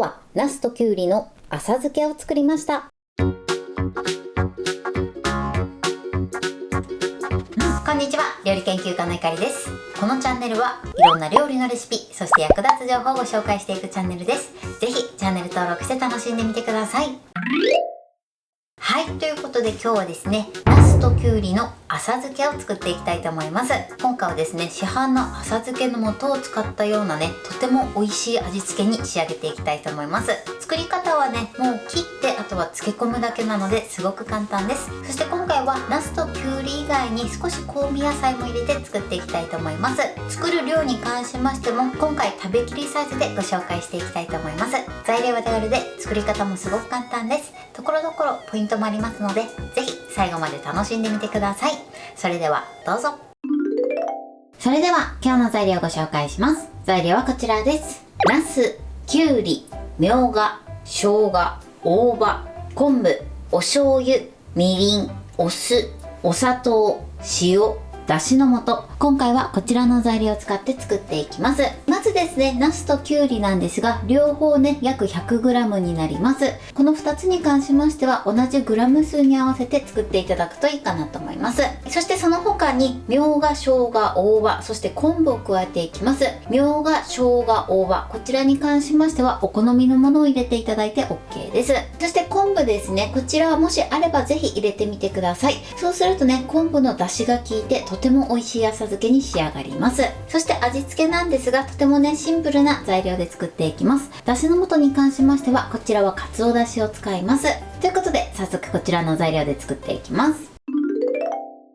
はナスとキュウリの浅漬けを作りました。こんにちは、料理研究家のいかりです。このチャンネルはいろんな料理のレシピ、そして役立つ情報をご紹介していくチャンネルです。ぜひチャンネル登録して楽しんでみてください。はい、ということで今日はですね、ナスとキュウリの浅漬けを作っていきたいと思います。今回はですね、市販の浅漬けの素を使ったようなね、とても美味しい味付けに仕上げていきたいと思います。作り方はね、もう切ってあとは漬け込むだけなのですごく簡単です。そして今回はナスとキュウリ以外に少し香味野菜も入れて作っていきたいと思います。作る量に関しましても今回食べきりサイズでご紹介していきたいと思います。材料は手軽で作り方もすごく簡単です。ところどころポイントもありますので、ぜひ最後まで楽しんでみてください。それではどうぞ。それでは今日の材料をご紹介します。材料はこちらです。ナス、キュウリ、みょうが、生姜、大葉、昆布、お醤油、みりん、お酢、お砂糖、塩、だしの素。今回はこちらの材料を使って作っていきます。まずですね、ナスとキュウリなんですが、両方ね、約 100g になります。この2つに関しましては、同じグラム数に合わせて作っていただくといいかなと思います。そしてその他に、みょうが、生姜、大葉、そして昆布を加えていきます。みょうが、生姜、大葉、こちらに関しましては、お好みのものを入れていただいて OK です。そして昆布ですね、こちらはもしあればぜひ入れてみてください。そうするとね、昆布の出汁が効いて、とても美味しい浅漬けに仕上がります。そして味付けなんですが、とてもね、シンプルな材料で作っていきます。だしの素に関しましては、こちらはかつおだしを使います。ということで、早速こちらの材料で作っていきます。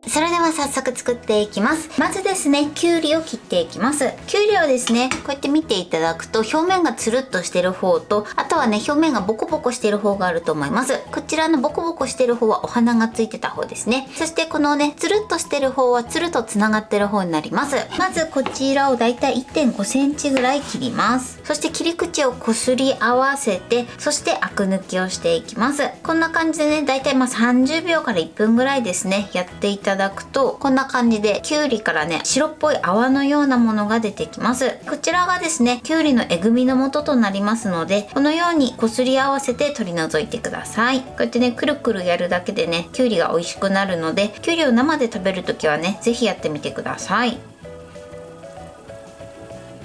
それでは早速作っていきます。まずですね、きゅうりを切っていきます。きゅうりはですね、こうやって見ていただくと、表面がつるっとしてる方と、あとはね、表面がボコボコしてる方があると思います。こちらのボコボコしてる方はお花がついてた方ですね。そしてこのね、つるっとしてる方はつるとつながってる方になります。まずこちらをだいたい 1.5 センチぐらい切ります。そして切り口をこすり合わせて、そしてアク抜きをしていきます。こんな感じでね、だいたい30秒から1分ぐらいですね、やっていただくと、こんな感じできゅうりからね、白っぽい泡のようなものが出てきます。こちらがですね、きゅうりのえぐみの素となりますので、このようにこすり合わせて取り除いてください。こうやってね、くるくるやるだけでね、きゅうりが美味しくなるので、きゅうりを生で食べるときはね、ぜひやってみてください。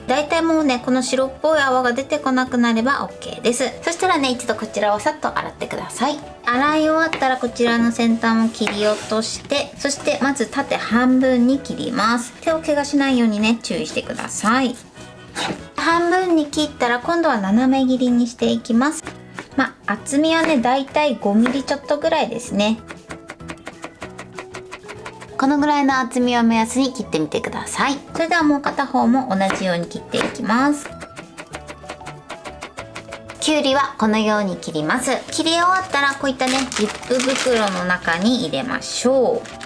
だいたいもうね、この白っぽい泡が出てこなくなれば OK です。そしたらね、一度こちらをさっと洗ってください。洗い終わったらこちらの先端を切り落として、そしてまず縦半分に切ります。手を怪我しないようにね、注意してください。半分に切ったら今度は斜め切りにしていきます。厚みはね、だいたい 5mm ちょっとぐらいですね。このぐらいの厚みを目安に切ってみてください。それではもう片方も同じように切っていきます。きゅうりはこのように切ります。切り終わったらこういったね、ジップ袋の中に入れましょう。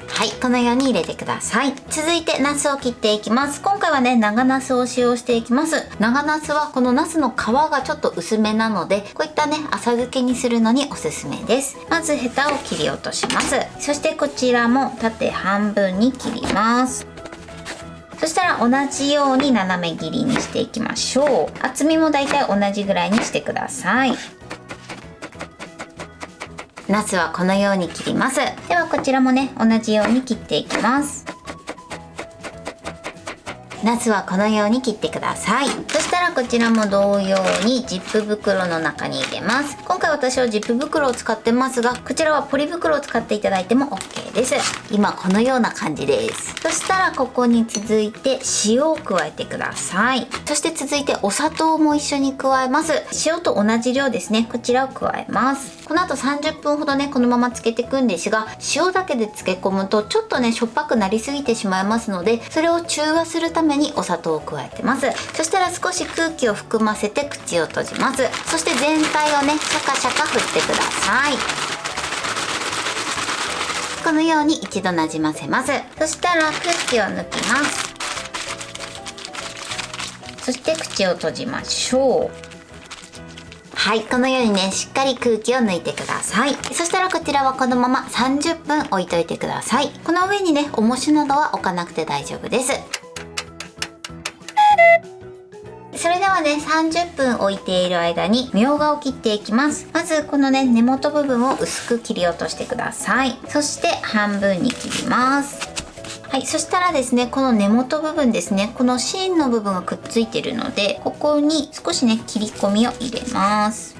はい、このように入れてください。続いてナスを切っていきます。今回はね、長ナスを使用していきます。長ナスはこのナスの皮がちょっと薄めなので、こういったね、浅漬けにするのにおすすめです。まずヘタを切り落とします。そしてこちらも縦半分に切ります。そしたら同じように斜め切りにしていきましょう。厚みもだいたい同じぐらいにしてください。ナスはこのように切ります。ではこちらもね、同じように切っていきます。ナスはこのように切ってください。そしたらこちらも同様にジップ袋の中に入れます。今回私はジップ袋を使ってますが、こちらはポリ袋を使っていただいても OK です。今このような感じです。そしたらここに続いて塩を加えてください。そして続いてお砂糖も一緒に加えます。塩と同じ量ですね、こちらを加えます。この後30分ほどね、このまま漬けていくんですが、塩だけで漬け込むとちょっとね、しょっぱくなりすぎてしまいますので、それを中和するためにお砂糖を加えてます。そしたら少し空気を含ませて口を閉じます。そして全体をね、シャカシャカ振ってください。このように一度なじませます。そしたら空気を抜きます。そして口を閉じましょう。はい、このようにね、しっかり空気を抜いてください。そしたらこちらはこのまま30分置いといてください。この上にね、重しなどは置かなくて大丈夫です。それでははね30分置いている間にみょうがを切っていきます。まずこのね根元部分を薄く切り落としてください。そして半分に切ります。はい、そしたらですね、この根元部分ですね、この芯の部分がくっついてるので、ここに少しね切り込みを入れます。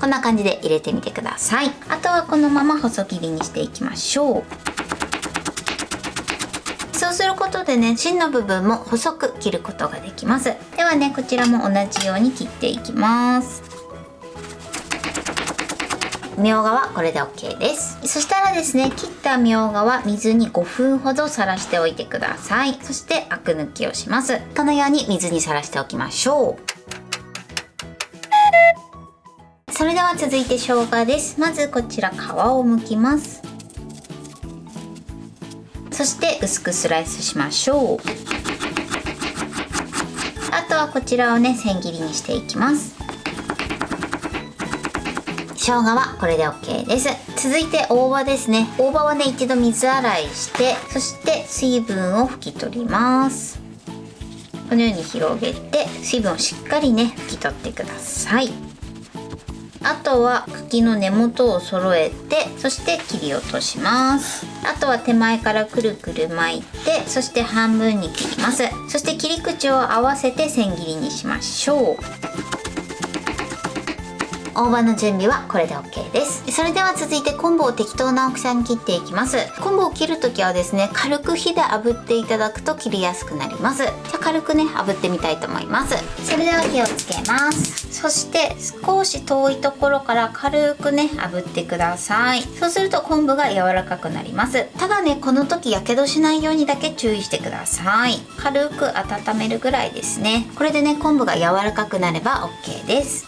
こんな感じで入れてみてください。あとはこのまま細切りにしていきましょう。そうすることでね、芯の部分も細く切ることができます。ではね、こちらも同じように切っていきます。みょうがはこれで OK です。そしたらですね、切ったみょうがは水に5分ほどさらしておいてください。そしてアク抜きをします。このように水にさらしておきましょう。それでは続いて生姜です。まずこちら皮を剥きます。そして薄くスライスしましょう。あとはこちらをね千切りにしていきます。生姜はこれで OK です。続いて大葉ですね。大葉はね一度水洗いして、そして水分を拭き取ります。このように広げて水分をしっかりね拭き取ってください。あとは茎の根元を揃えて、そして切り落とします。あとは手前からくるくる巻いて、そして半分に切ります。そして切り口を合わせて千切りにしましょう。大葉の準備はこれで OK です。それでは続いて昆布を適当な大きさに切っていきます。昆布を切るときはですね、軽く火で炙っていただくと切りやすくなります。じゃあ軽くね炙ってみたいと思います。それでは火をつけます。そして少し遠いところから軽くね炙ってください。そうすると昆布が柔らかくなります。ただねこの時やけどしないようにだけ注意してください。軽く温めるぐらいですね。これでね昆布が柔らかくなれば OK です。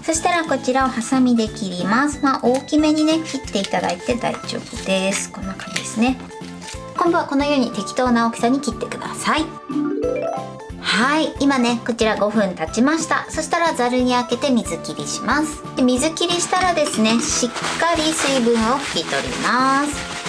そしたらこちらをハサミで切ります。大きめにね切っていただいて大丈夫です。こんな感じですね。昆布はこのように適当な大きさに切ってください。はい、今ねこちら5分経ちました。そしたらざるにあけて水切りします。で水切りしたらですね、しっかり水分を拭き取ります。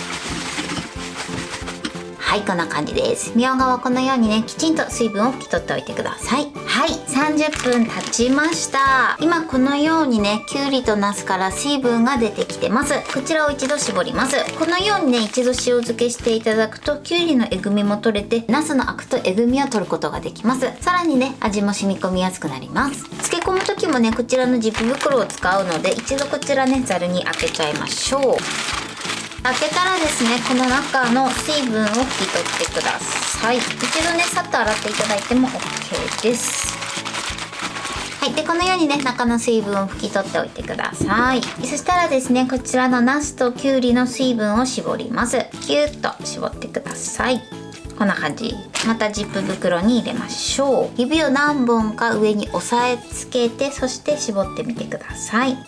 はい、こんな感じです。みょうがはこのようにねきちんと水分を拭き取っておいてください。はい、30分経ちました。今このようにねきゅうりとなすから水分が出てきてます。こちらを一度絞ります。このようにね一度塩漬けしていただくときゅうりのえぐみも取れて、なすのアクとえぐみを取ることができます。さらにね味も染み込みやすくなります。漬け込む時もねこちらのジップ袋を使うので、一度こちらねざるにあけちゃいましょう。開けたらですね、この中の水分を拭き取ってください。一度ねさっと洗っていただいても OK です。はい、でこのようにね中の水分を拭き取っておいてください。そしたらですね、こちらのナスときゅうりの水分を絞ります。キューッと絞ってください。こんな感じ。またジップ袋に入れましょう。指を何本か上に押さえつけて、そして絞ってみてください。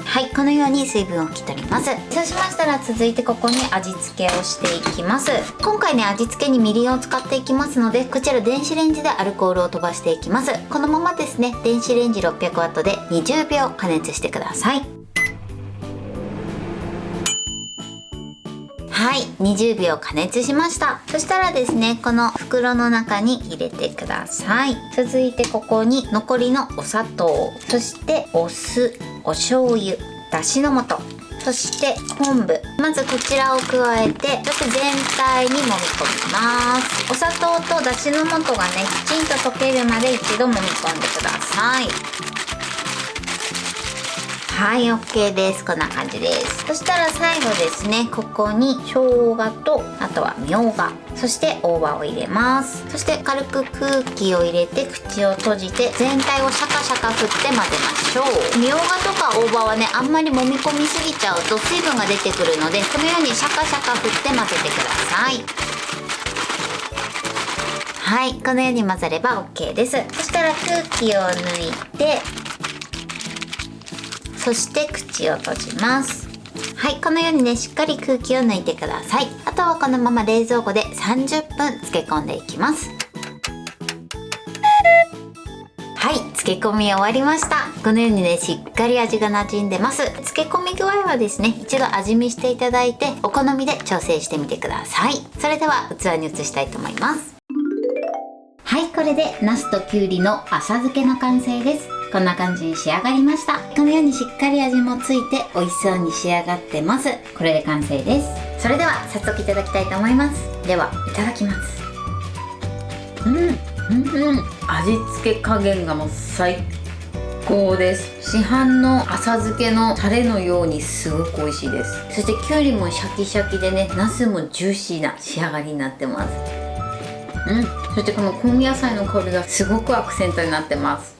はい、このように水分を拭き取ります。そうしましたら続いてここに味付けをしていきます。今回ね味付けにみりんを使っていきますので、こちら電子レンジでアルコールを飛ばしていきます。このままですね電子レンジ 600W で20秒加熱してください。はい、20秒加熱しました。そしたらですねこの袋の中に入れてください。続いてここに残りのお砂糖、そしてお酢、お醤油、だしの素、そして昆布、まずこちらを加えてよく全体に揉み込みます。お砂糖とだしの素がねきちんと溶けるまで一度揉み込んでください。はい、OK です。こんな感じです。そしたら最後ですね、ここに生姜とあとはみょうが、そして大葉を入れます。そして軽く空気を入れて口を閉じて全体をシャカシャカ振って混ぜましょう。みょうがとか大葉はねあんまり揉み込みすぎちゃうと水分が出てくるので、このようにシャカシャカ振って混ぜてください。はい、このように混ざれば OK です。そしたら空気を抜いて、そして口を閉じます。はい、このようにねしっかり空気を抜いてください。あとはこのまま冷蔵庫で30分漬け込んでいきます。はい、漬け込み終わりました。このようにねしっかり味が馴染んでます。漬け込み具合はですね一度味見していただいてお好みで調整してみてください。それでは器に移したいと思います。これでナスときゅうりの浅漬けの完成です。こんな感じに仕上がりました。このようにしっかり味もついて美味しそうに仕上がってます。これで完成です。それでは早速いただきたいと思います。ではいただきます。味付け加減がもう最高です。市販の浅漬けのタレのようにすごく美味しいです。そしてきゅうりもシャキシャキでね、ナスもジューシーな仕上がりになってます。そしてこの香味野菜の香りがすごくアクセントになってます。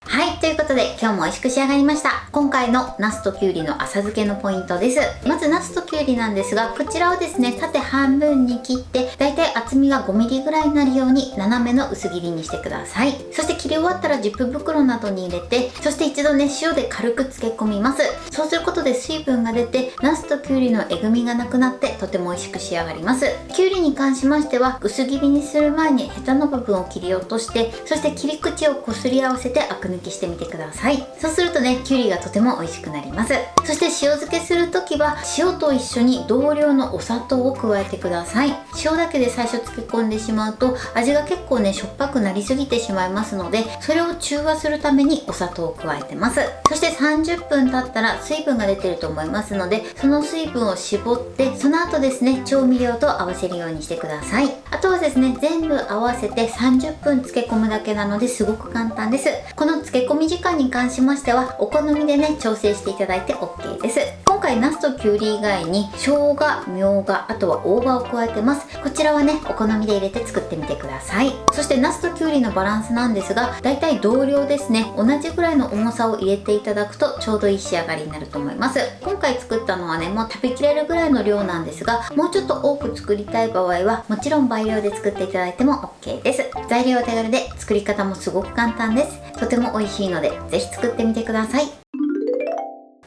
はい、ということで今日も美味しく仕上がりました。今回のナスときゅうりの浅漬けのポイントです。まずナスときゅうりなんですが、こちらをですね、縦半分に切って、だいたい厚みが 5mm ぐらいになるように斜めの薄切りにしてください。そして切り終わったらジップ袋などに入れて、そして一度ね、塩で軽く漬け込みます。そうすることで水分が出て、ナスときゅうりのえぐみがなくなって、とても美味しく仕上がります。きゅうりに関しましては、薄切りにする前にヘタの部分を切り落として、そして切り口をこすり合わせてアク抜きしてみてください。そうするとね、きゅうりがとても美味しくなります。そして塩漬けするときは塩と一緒に同量のお砂糖を加えてください。塩だけで最初漬け込んでしまうと味が結構ね、しょっぱくなりすぎてしまいますので、それを中和するためにお砂糖を加えてます。そして30分経ったら水分が出てると思いますので、その水分を絞って、その後ですね、調味料と合わせるようにしてください。あとはですね、全部合わせて30分漬け込むだけなのですごく簡単です。この漬け込み時間に関しましてはお好みでね、調整していただいて OK です。今回ナスときゅうり以外に生姜、みょうが、あとは大葉を加えてます。こちらはね、お好みで入れて作ってみてください。そしてナスときゅうりのバランスなんですが、だいたい同量ですね。同じぐらいの重さを入れていただくとちょうどいい仕上がりになると思います。今回作ったのはね、もう食べきれるぐらいの量なんですが、もうちょっと多く作りたい場合はもちろん倍量で作っていただいても OK です。材料は手軽で作り方もすごく簡単です。とても美味しいのでぜひ作ってみてください。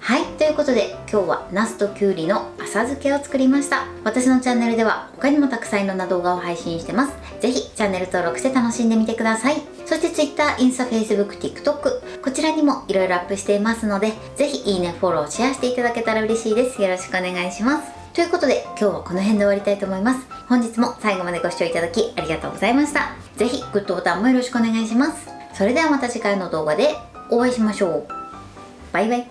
はい、ということで今日はナスときゅうりの浅漬けを作りました。私のチャンネルでは他にもたくさんいろんな動画を配信してます。ぜひチャンネル登録して楽しんでみてください。そして Twitter、インスタ、Facebook、TikTok こちらにもいろいろアップしていますので、ぜひいいね、フォロー、シェアしていただけたら嬉しいです。よろしくお願いします。ということで今日はこの辺で終わりたいと思います。本日も最後までご視聴いただきありがとうございました。ぜひグッドボタンもよろしくお願いします。それではまた次回の動画でお会いしましょう。バイバイ。